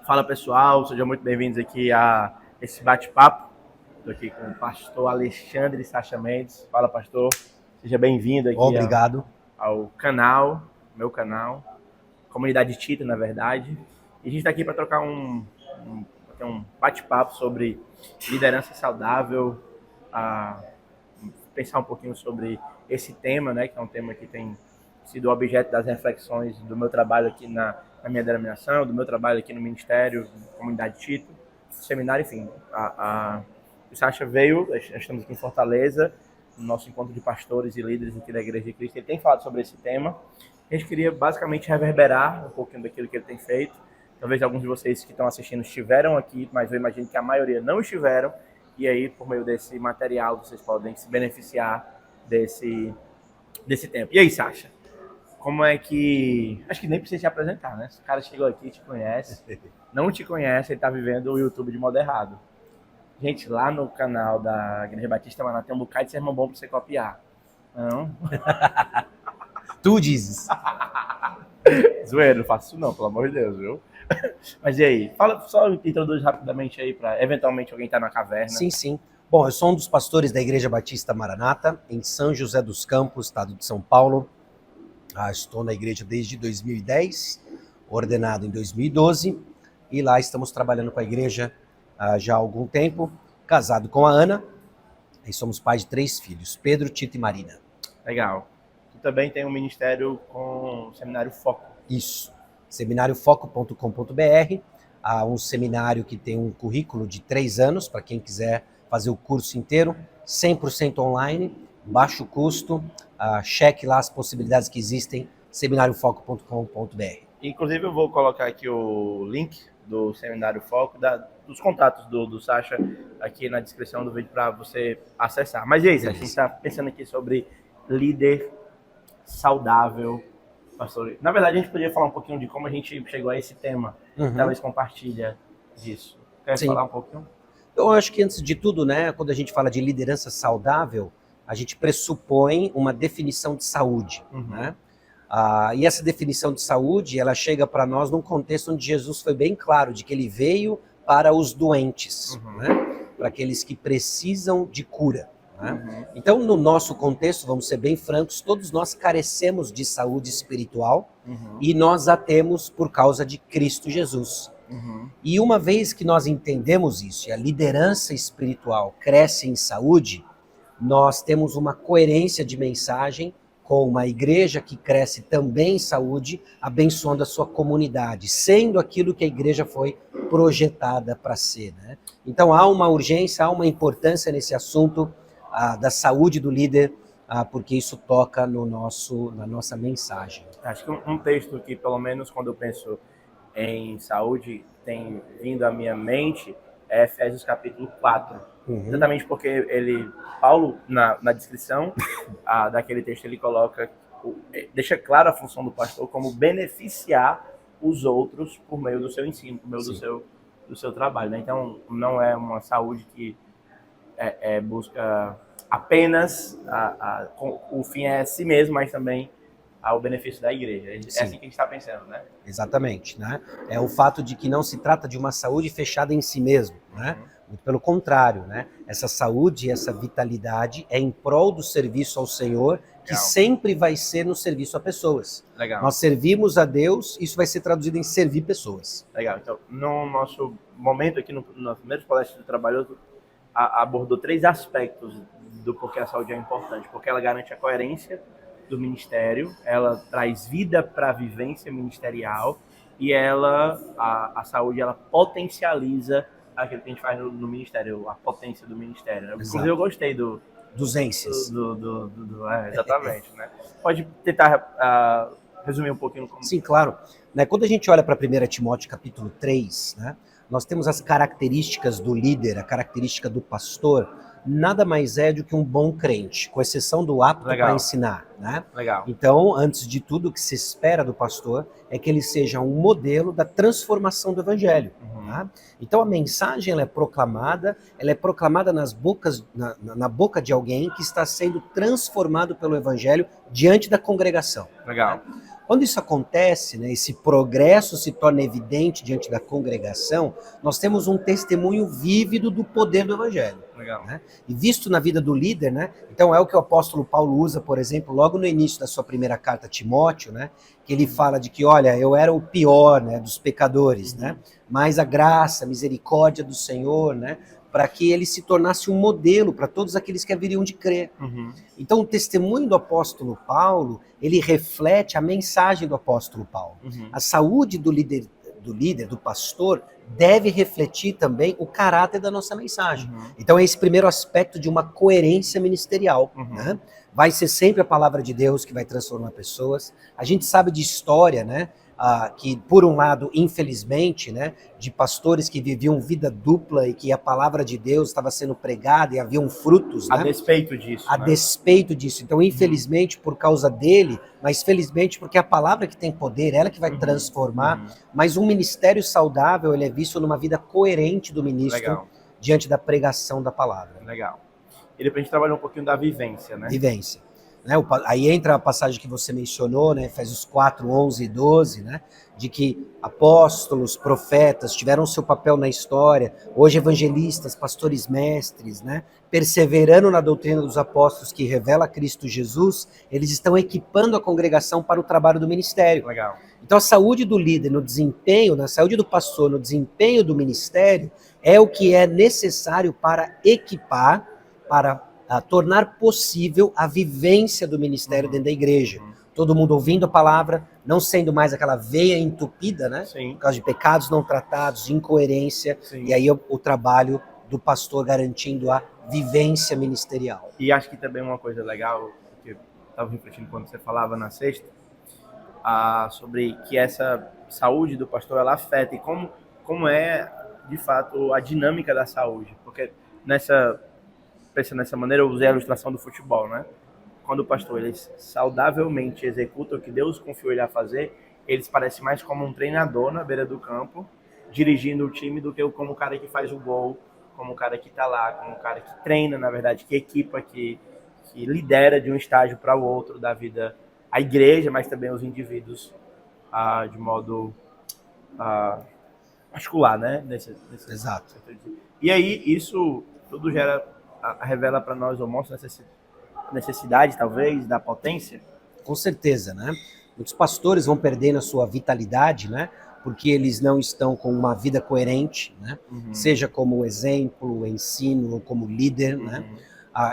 Fala pessoal, sejam muito bem-vindos aqui a esse bate-papo. Estou aqui com o pastor Alexandre Sacha Mendes. Fala, pastor. Seja bem-vindo aqui Obrigado. ao canal, meu canal, Comunidade Tita, na verdade. E a gente está aqui para trocar um bate-papo sobre liderança saudável, pensar um pouquinho sobre esse tema, né, que é um tema que tem sido objeto das reflexões do meu trabalho aqui na minha denominação, do meu trabalho aqui no Ministério, Comunidade Tito, seminário, enfim. O Sacha veio, nós estamos aqui em Fortaleza, no nosso encontro de pastores e líderes aqui da Igreja de Cristo. Ele tem falado sobre esse tema. A gente queria basicamente reverberar um pouquinho daquilo que ele tem feito. Talvez alguns de vocês que estão assistindo estiveram aqui, mas eu imagino que a maioria não estiveram. E aí, por meio desse material, vocês podem se beneficiar desse tempo. E aí, Sacha? Como é que... Acho que nem precisa te apresentar, né? Esse cara chegou aqui, te conhece. Não te conhece, ele tá vivendo o YouTube de modo errado. Gente, lá no canal da Igreja Batista Mananá tem um bocado de sermão bom pra você copiar. Não? Tu dizes. Zoeiro, não faço isso não, pelo amor de Deus, viu? Mas e aí? Fala, só introduz rapidamente aí pra eventualmente alguém tá na caverna. Sim. Bom, eu sou um dos pastores da Igreja Batista Maranata, em São José dos Campos, estado de São Paulo. Estou na igreja desde 2010, ordenado em 2012, e lá estamos trabalhando com a igreja já há algum tempo, casado com a Ana, e somos pais de 3 filhos, Pedro, Tito e Marina. Legal. Tu também tem um ministério com o Seminário Foco. Isso, seminariofoco.com.br, um seminário que tem um currículo de 3 anos, para quem quiser fazer o curso inteiro, 100% online, baixo custo, cheque lá as possibilidades que existem, seminariofoco.com.br. Inclusive eu vou colocar aqui o link do Seminário Foco, dos contatos do Sacha aqui na descrição do vídeo para você acessar. Mas e aí, Sacha, a gente está pensando aqui sobre líder saudável, pastor. Na verdade, a gente podia falar um pouquinho de como a gente chegou a esse tema. Talvez compartilha disso. Quer falar um pouquinho? Eu acho que antes de tudo, né, quando a gente fala de liderança saudável, a gente pressupõe uma definição de saúde, né? E essa definição de saúde, ela chega para nós num contexto onde Jesus foi bem claro de que ele veio para os doentes, né? Para aqueles que precisam de cura, né? Então, no nosso contexto, vamos ser bem francos, todos nós carecemos de saúde espiritual e nós a temos por causa de Cristo Jesus. E uma vez que nós entendemos isso, e a liderança espiritual cresce em saúde, nós temos uma coerência de mensagem com uma igreja que cresce também em saúde, abençoando a sua comunidade, sendo aquilo que a igreja foi projetada para ser, né? Então há uma urgência, há uma importância nesse assunto da saúde do líder, porque isso toca na nossa mensagem. Acho que um texto que, pelo menos quando eu penso em saúde, tem vindo à minha mente é Efésios capítulo 4. Exatamente porque Paulo, na descrição daquele texto, ele coloca, deixa claro a função do pastor como beneficiar os outros por meio do seu ensino, por meio do seu trabalho, né? Então, não é uma saúde que busca apenas, o fim é si mesmo, mas também ao benefício da igreja. É assim que a gente está pensando, né? Exatamente, né? É o fato de que não se trata de uma saúde fechada em si mesmo, né? Muito pelo contrário, né? Essa saúde, essa vitalidade é em prol do serviço ao Senhor, que sempre vai ser no serviço a pessoas. Legal. Nós servimos a Deus, isso vai ser traduzido em servir pessoas. Legal. Então, no nosso momento aqui, nos primeiros palestras do trabalho, abordou 3 aspectos do porquê a saúde é importante. Porque ela garante a coerência do ministério, ela traz vida para a vivência ministerial e a saúde, ela potencializa aquilo que a gente faz no ministério, a potência do ministério, né? Inclusive eu gostei dos ênsias. Exatamente, né? Pode tentar resumir um pouquinho como... Sim, claro. Quando a gente olha para 1 Timóteo capítulo 3, né, nós temos as características do líder, a característica do pastor, nada mais é do que um bom crente, com exceção do apto para ensinar, né? Legal. Então, antes de tudo, o que se espera do pastor é que ele seja um modelo da transformação do evangelho. Tá? Então, a mensagem ela é proclamada na boca de alguém que está sendo transformado pelo evangelho diante da congregação. Legal. Quando isso acontece, né, esse progresso se torna evidente diante da congregação, nós temos um testemunho vívido do poder do evangelho. Legal. Né? E visto na vida do líder, né? Então é o que o apóstolo Paulo usa, por exemplo, logo no início da sua primeira carta a Timóteo, né? Que ele fala de que, olha, eu era o pior, né, dos pecadores, né? Mas a graça, a misericórdia do Senhor, né? Para que ele se tornasse um modelo para todos aqueles que haveriam de crer. Então, o testemunho do apóstolo Paulo, ele reflete a mensagem do apóstolo Paulo. A saúde do líder, do pastor, deve refletir também o caráter da nossa mensagem. Então, é esse primeiro aspecto de uma coerência ministerial. Né? Vai ser sempre a palavra de Deus que vai transformar pessoas. A gente sabe de história, né? Que, por um lado, infelizmente, né, de pastores que viviam vida dupla e que a palavra de Deus estava sendo pregada e haviam frutos. A né? despeito disso. A despeito disso. Então, infelizmente, por causa dele, mas felizmente porque é a palavra que tem poder, ela que vai transformar. Mas um ministério saudável, ele é visto numa vida coerente do ministro. Legal. Diante da pregação da palavra. Legal. E depois a gente trabalhou um pouquinho da vivência, né? Vivência. Né? Aí entra a passagem que você mencionou, né? Efésios 4, 11 e 12, né? De que apóstolos, profetas tiveram seu papel na história, hoje evangelistas, pastores mestres, né? Perseverando na doutrina dos apóstolos que revela Cristo Jesus, eles estão equipando a congregação para o trabalho do ministério. Legal. Então a saúde do líder no desempenho, a saúde do pastor no desempenho do ministério é o que é necessário para equipar, para tornar possível a vivência do ministério dentro da igreja. Todo mundo ouvindo a palavra, não sendo mais aquela veia entupida, né? Sim. Por causa de pecados não tratados, de incoerência. Sim. E aí o trabalho do pastor garantindo a vivência ministerial. E acho que também uma coisa legal, que eu estava refletindo quando você falava na sexta, sobre que essa saúde do pastor, ela afeta e como é, de fato, a dinâmica da saúde. Porque pensando dessa maneira, eu usei a ilustração do futebol, né? Quando o pastor, eles saudavelmente executa o que Deus confiou ele a fazer, eles parecem mais como um treinador na beira do campo, dirigindo o time, do que como o cara que faz o gol, como o cara que tá lá, como o cara que treina, na verdade, que equipa, que lidera de um estágio para o outro da vida, a igreja, mas também os indivíduos, de modo particular, né? Exato. E aí, isso tudo revela para nós, ou mostra necessidade, talvez, da potência? Com certeza, né? Muitos pastores vão perdendo a sua vitalidade, né? Porque eles não estão com uma vida coerente, né? Seja como exemplo, ensino, ou como líder, né?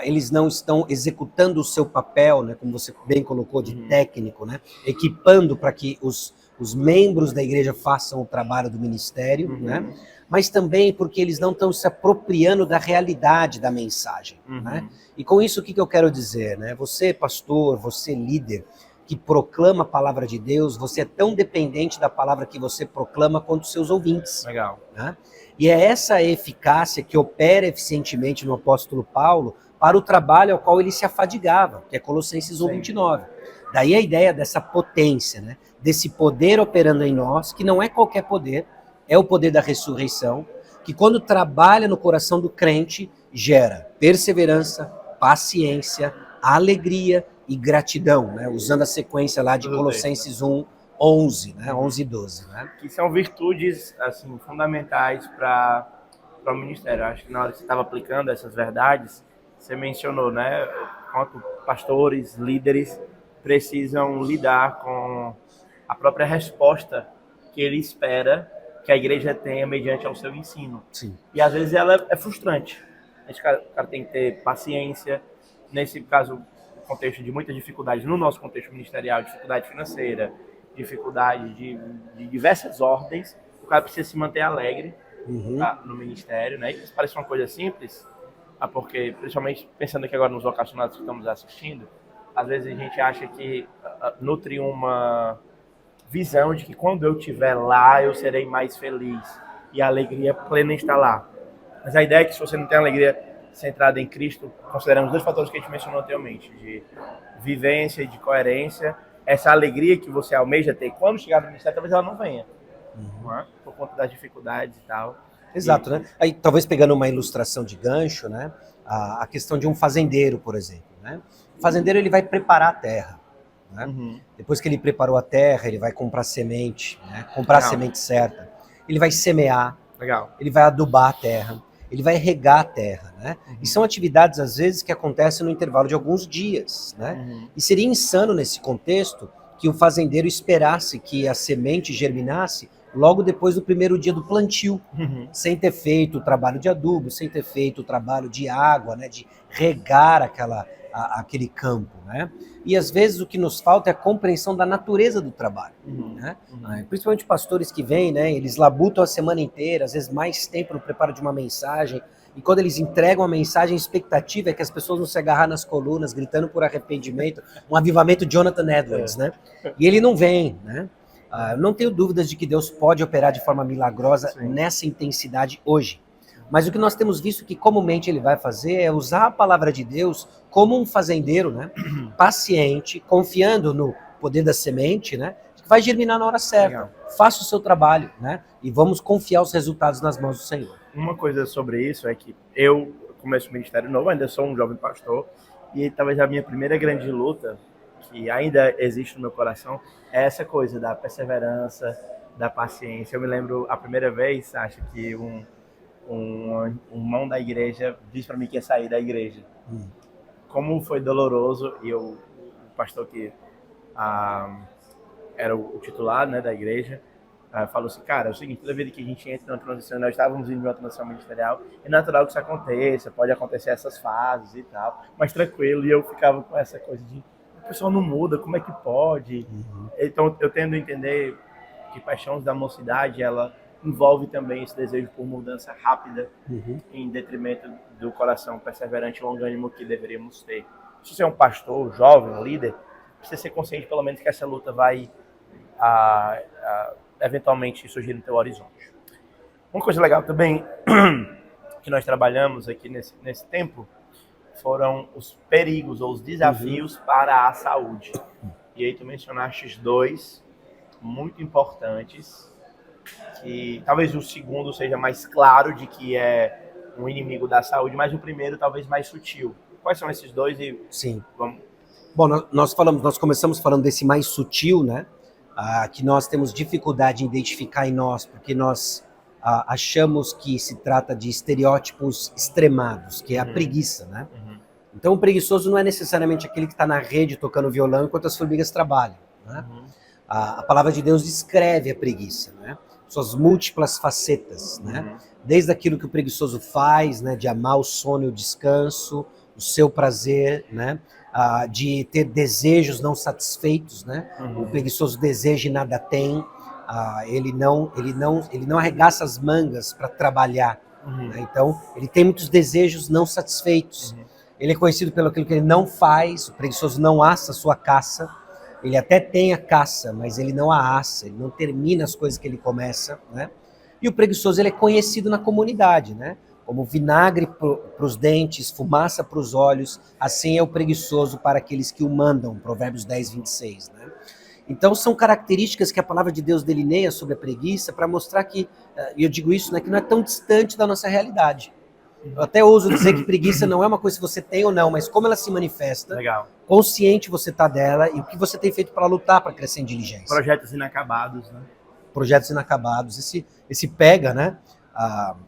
Eles não estão executando o seu papel, né? Como você bem colocou, de técnico, né? Equipando para que os membros da igreja façam o trabalho do ministério, né? Mas também porque eles não estão se apropriando da realidade da mensagem, né? E com isso, o que eu quero dizer, né? Você, pastor, você, líder, que proclama a palavra de Deus, você é tão dependente da palavra que você proclama quanto os seus ouvintes. Legal. Né? E é essa eficácia que opera eficientemente no apóstolo Paulo para o trabalho ao qual ele se afadigava, que é Colossenses 1:29. Daí a ideia dessa potência, né? Desse poder operando em nós, que não é qualquer poder, é o poder da ressurreição, que quando trabalha no coração do crente, gera perseverança, paciência, alegria e gratidão, né? Usando a sequência lá de Colossenses 1:11, né? 11 e 12. Né? Que são virtudes assim, fundamentais para o ministério. Acho que na hora que você estava aplicando essas verdades, você mencionou, né? Quanto pastores, líderes precisam lidar com a própria resposta que ele espera que a igreja tenha mediante ao seu ensino. Sim. E às vezes ela é frustrante. O cara tem que ter paciência. Nesse caso, contexto de muita dificuldade, no nosso contexto ministerial, dificuldade financeira, dificuldade de diversas ordens, o cara precisa se manter alegre no ministério, né? Isso parece uma coisa simples, porque, principalmente pensando aqui agora nos vocacionados que estamos assistindo, às vezes a gente acha que nutre uma visão de que quando eu estiver lá, eu serei mais feliz e a alegria plena está lá. Mas a ideia é que se você não tem alegria centrada em Cristo, considerando os dois fatores que a gente mencionou anteriormente, de vivência e de coerência, essa alegria que você almeja ter quando chegar no ministério, talvez ela não venha, não é? Por conta das dificuldades e tal. Exato, né? Aí, talvez pegando uma ilustração de gancho, né? A questão de um fazendeiro, por exemplo, né? O fazendeiro, ele vai preparar a terra, né? Depois que ele preparou a terra, ele vai comprar semente, né? Comprar a semente certa. Ele vai semear, ele vai adubar a terra, ele vai regar a terra, né? E são atividades, às vezes, que acontecem no intervalo de alguns dias, né? E seria insano, nesse contexto, que o fazendeiro esperasse que a semente germinasse logo depois do primeiro dia do plantio, sem ter feito o trabalho de adubo, sem ter feito o trabalho de água, né, de regar aquele campo, né? E às vezes o que nos falta é a compreensão da natureza do trabalho, né? Principalmente pastores que vêm, né, eles labutam a semana inteira, às vezes mais tempo no preparo de uma mensagem, e quando eles entregam a mensagem, a expectativa é que as pessoas vão se agarrar nas colunas, gritando por arrependimento, um avivamento Jonathan Edwards, né? E ele não vem, né? Não tenho dúvidas de que Deus pode operar de forma milagrosa nessa intensidade hoje. Mas o que nós temos visto que comumente ele vai fazer é usar a palavra de Deus como um fazendeiro, né? Paciente, confiando no poder da semente, né? Que vai germinar na hora certa. Faça o seu trabalho, né? E vamos confiar os resultados nas mãos do Senhor. Uma coisa sobre isso é que eu começo o ministério novo, ainda sou um jovem pastor, e talvez a minha primeira grande luta, que ainda existe no meu coração, é essa coisa da perseverança, da paciência. Eu me lembro a primeira vez, acho que um irmão da igreja disse para mim que ia sair da igreja. Como foi doloroso, e o pastor que era o titular, né, da igreja, falou assim, cara, é o seguinte, toda vez que a gente entra na transição, nós estávamos indo em uma transição ministerial, é natural que isso aconteça, pode acontecer essas fases e tal, mas tranquilo, e eu ficava com essa coisa de, a pessoa não muda, como é que pode? Então eu tendo a entender que Paixões da Mocidade, ela envolve também esse desejo por mudança rápida, em detrimento do coração perseverante e longânimo que deveríamos ter. Se você é um pastor, jovem, um líder, precisa ser consciente pelo menos que essa luta vai eventualmente surgir no teu horizonte. Uma coisa legal também que nós trabalhamos aqui nesse tempo foram os perigos ou os desafios para a saúde. E aí tu mencionaste dois muito importantes, que talvez o segundo seja mais claro de que é um inimigo da saúde, mas o primeiro talvez mais sutil. Quais são esses dois? Sim. Vamos... Bom, nós começamos falando desse mais sutil, né? Que nós temos dificuldade em identificar em nós, porque nós achamos que se trata de estereótipos extremados, que é a preguiça, né? Então o preguiçoso não é necessariamente aquele que está na rede tocando violão enquanto as formigas trabalham, né? A palavra de Deus descreve a preguiça, né? Suas múltiplas facetas, né? Desde aquilo que o preguiçoso faz, né? De amar o sono e o descanso, o seu prazer, né? De ter desejos não satisfeitos, né? O preguiçoso deseja e nada tem. Ele não arregaça as mangas para trabalhar, né? Então ele tem muitos desejos não satisfeitos. Ele é conhecido pelo aquilo que ele não faz. O preguiçoso não assa a sua caça. Ele até tem a caça, mas ele não a assa, ele não termina as coisas que ele começa, né? E o preguiçoso, ele é conhecido na comunidade, né? Como vinagre para os dentes, fumaça para os olhos, assim é o preguiçoso para aqueles que o mandam, Provérbios 10, 26, né? Então são características que a palavra de Deus delineia sobre a preguiça para mostrar que, e eu digo isso, né, que não é tão distante da nossa realidade. Eu até ouso dizer que preguiça não é uma coisa que você tem ou não, mas como ela se manifesta, consciente você está dela e o que você tem feito para lutar, para crescer em diligência. Projetos inacabados, né? Projetos inacabados. Esse pega, né?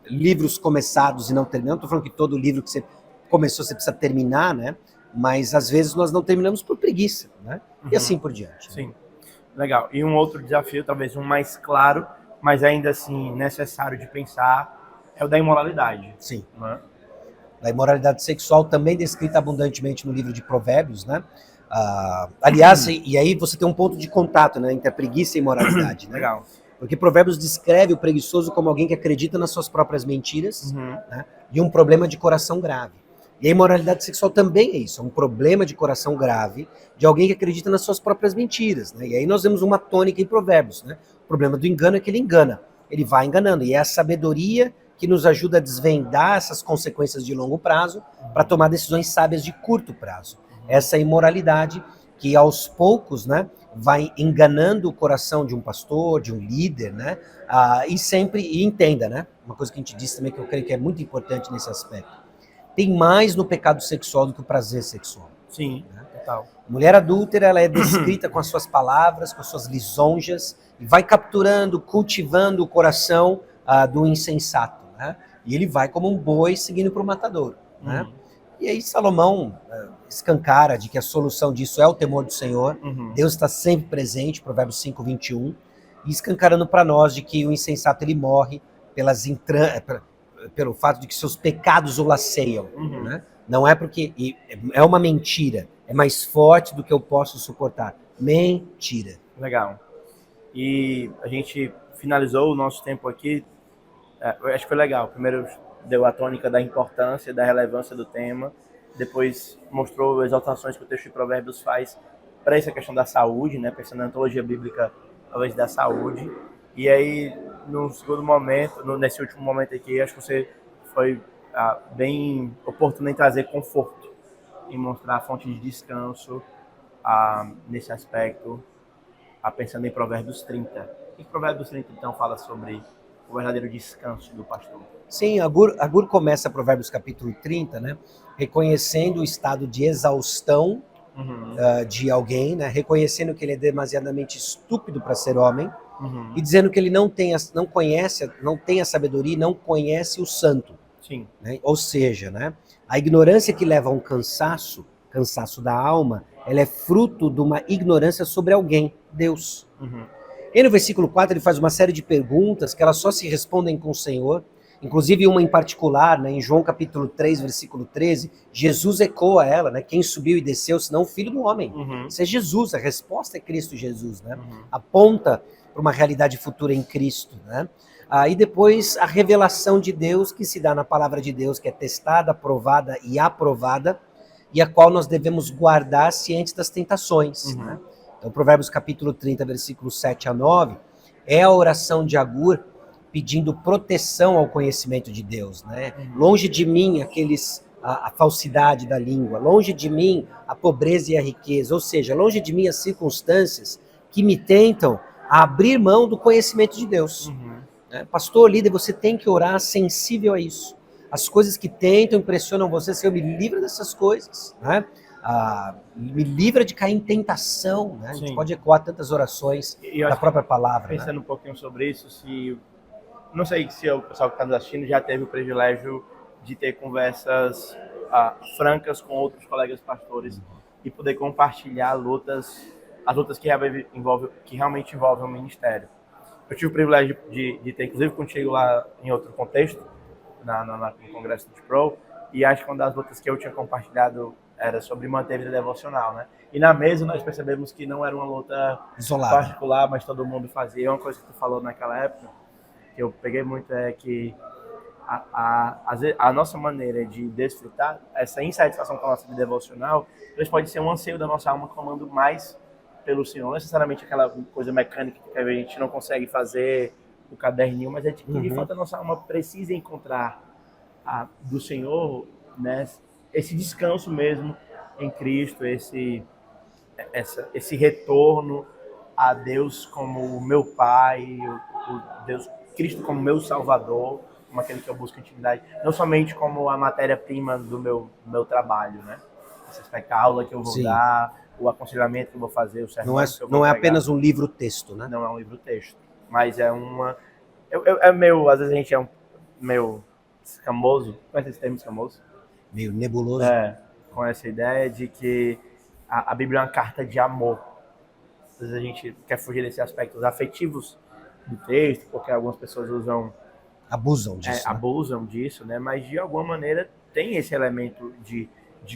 Livros começados e não terminados. Não estou falando que todo livro que você começou você precisa terminar, né? Mas às vezes nós não terminamos por preguiça, né? E assim por diante. Sim, legal. E um outro desafio, talvez um mais claro, mas ainda assim necessário de pensar, é o da imoralidade. Sim. Né? Da imoralidade sexual, também descrita abundantemente no livro de Provérbios, né? Aliás, e aí você tem um ponto de contato, né, entre a preguiça e a imoralidade, né? Legal. Porque Provérbios descreve o preguiçoso como alguém que acredita nas suas próprias mentiras, né, e um problema de coração grave. E a imoralidade sexual também é isso, é um problema de coração grave de alguém que acredita nas suas próprias mentiras, né? E aí nós vemos uma tônica em Provérbios, né? O problema do engano é que ele engana, ele vai enganando, e é a sabedoria que nos ajuda a desvendar essas consequências de longo prazo para tomar decisões sábias de curto prazo. Essa imoralidade que aos poucos, né, vai enganando o coração de um pastor, de um líder, né, e entenda, né, uma coisa que a gente disse também que eu creio que é muito importante nesse aspecto, tem mais no pecado sexual do que o prazer sexual. Sim, né? total. Mulher adúltera, ela é descrita com as suas palavras, com as suas lisonjas, e vai capturando, cultivando o coração do insensato, né? E ele vai como um boi seguindo para o matadouro, né? E aí Salomão escancara de que a solução disso é o temor do Senhor. Deus está sempre presente, Provérbios 5:21, e escancarando para nós de que o insensato ele morre pelo fato de que seus pecados o laceiam, né? Não é porque é uma mentira, é mais forte do que eu posso suportar. Mentira. Legal. E a gente finalizou o nosso tempo aqui. Eu acho que foi legal. Primeiro deu a tônica da importância, da relevância do tema. Depois mostrou as exaltações que o texto de Provérbios faz para essa questão da saúde, né? Pensando na antologia bíblica, talvez, da saúde. E aí, no segundo momento, nesse último momento aqui, acho que você foi bem oportuno em trazer conforto, em mostrar a fonte de descanso nesse aspecto, pensando em Provérbios 30. E Provérbios 30, então, fala sobre o verdadeiro descanso do pastor. Sim, Agur começa Provérbios capítulo 30, né, reconhecendo o estado de exaustão de alguém, né, reconhecendo que ele é demasiadamente estúpido para ser homem, e dizendo que ele não tem a sabedoria e não conhece o santo. Sim. Né? Ou seja, né, a ignorância que leva a um cansaço da alma, ela é fruto de uma ignorância sobre alguém, Deus. E no versículo 4 ele faz uma série de perguntas que elas só se respondem com o Senhor, inclusive uma em particular, né, em João capítulo 3, versículo 13, Jesus ecoa ela, né, quem subiu e desceu, senão o Filho do Homem. Isso é Jesus, a resposta é Cristo Jesus, né? Aponta para uma realidade futura em Cristo, né? E depois a revelação de Deus que se dá na palavra de Deus, que é testada, provada e aprovada, e a qual nós devemos guardar cientes das tentações, né? Então, Provérbios capítulo 30, versículos 7 a 9, é a oração de Agur pedindo proteção ao conhecimento de Deus, né? Longe de mim a falsidade da língua, longe de mim a pobreza e a riqueza, ou seja, longe de mim as circunstâncias que me tentam a abrir mão do conhecimento de Deus. Pastor, líder, você tem que orar sensível a isso. As coisas que tentam, impressionam você, Senhor, me livra dessas coisas, né? Me livra de cair em tentação, né? A gente pode ecoar tantas orações da própria palavra. Pensando um pouquinho sobre isso, não sei se o pessoal que está nos assistindo já teve o privilégio de ter conversas francas com outros colegas pastores e poder compartilhar as lutas que realmente envolvem o ministério. Eu tive o privilégio de ter, inclusive, contigo lá em outro contexto, no Congresso do Pro, e acho que uma das lutas que eu tinha compartilhado era sobre manter a vida devocional, né? E na mesa nós percebemos que não era uma luta isolada, particular, mas todo mundo fazia. Uma coisa que tu falou naquela época, que eu peguei muito, é que a nossa maneira de desfrutar essa insatisfação com a nossa vida devocional, talvez pode ser um anseio da nossa alma clamando mais pelo Senhor, não necessariamente aquela coisa mecânica que a gente não consegue fazer o caderninho, mas é de que de fato a nossa alma precisa encontrar do Senhor, né, esse descanso mesmo em Cristo, esse retorno a Deus como o meu Pai, o Deus Cristo como meu Salvador, como aquele que eu busco intimidade, não somente como a matéria-prima do meu trabalho, né? Esse aspecto, a aula que eu vou dar, o aconselhamento que eu vou fazer, o sermão que eu vou Não é pregar. apenas um livro-texto, né? Não é um livro-texto, mas é uma... às vezes a gente é meio escamoso, conhece esse termo escamoso? Meio nebuloso. Com essa ideia de que a Bíblia é uma carta de amor. Às vezes a gente quer fugir desses aspectos afetivos do texto, porque algumas pessoas abusam disso. Abusam disso, né? Mas de alguma maneira tem esse elemento de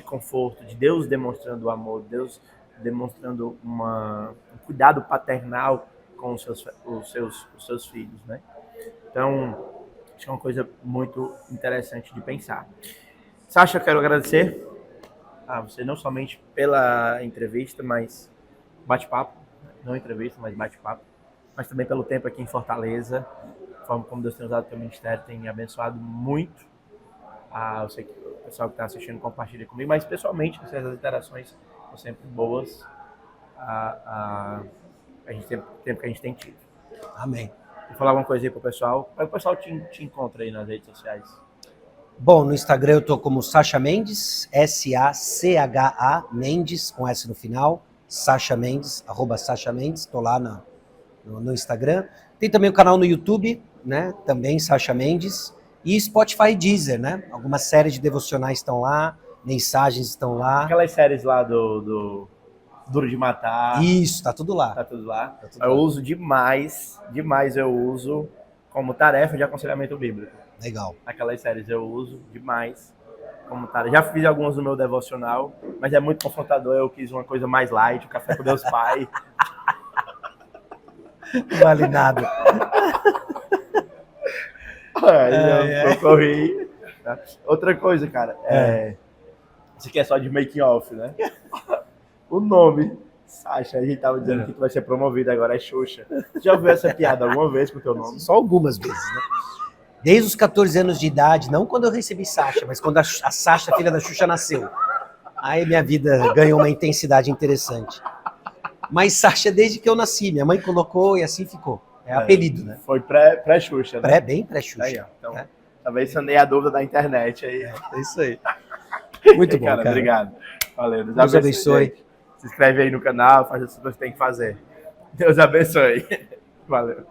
conforto, de Deus demonstrando o amor, Deus demonstrando um cuidado paternal com os seus filhos, né? Então, acho que é uma coisa muito interessante de pensar. Sasha, eu quero agradecer a você não somente pela entrevista, mas bate-papo, não entrevista, mas bate-papo, mas também pelo tempo aqui em Fortaleza, a forma como Deus tem usado o teu ministério tem me abençoado muito. Eu sei que o pessoal que está assistindo compartilha comigo, mas pessoalmente essas interações são sempre boas. A gente tempo que a gente tem tido. Amém. Vou falar alguma coisa aí pro pessoal. Como é que o pessoal te encontra aí nas redes sociais? Bom, no Instagram eu tô como Sacha Mendes, S-A-C-H-A, Mendes, com S no final, Sacha Mendes, @Sacha Mendes, tô lá no Instagram. Tem também o canal no YouTube, né, também Sacha Mendes, e Spotify e Deezer, né, algumas séries de devocionais estão lá, mensagens estão lá. Aquelas séries lá do Duro de Matar. Isso, tá tudo lá. Tá tudo lá. Tá tudo Eu lá. uso demais eu uso como tarefa de aconselhamento bíblico. Legal. Aquelas séries eu uso demais como tarefa. Já fiz algumas no meu devocional, mas é muito confrontador. Eu quis uma coisa mais light, o Café com Deus Pai. Não vale nada. Aí eu corri. Tá? Outra coisa, cara, isso aqui é só de making off, né? O nome, Sacha, a gente tava dizendo que tu vai ser promovido agora, é Xuxa. Já ouviu essa piada alguma vez com o teu nome? Só algumas vezes, né? Desde os 14 anos de idade, não quando eu recebi Sacha, mas quando a Sacha, filha da Xuxa, nasceu. Aí minha vida ganhou uma intensidade interessante. Mas Sacha, desde que eu nasci, minha mãe colocou e assim ficou. É apelido, né? Foi pré-Xuxa, né? Bem pré-Xuxa. Aí, ó. Então, talvez sanei a dúvida da internet aí. É isso aí. Muito bom, cara. Obrigado. Valeu. Deus abençoe. Se inscreve aí no canal, faz as coisas que tem que fazer. Deus abençoe. Valeu.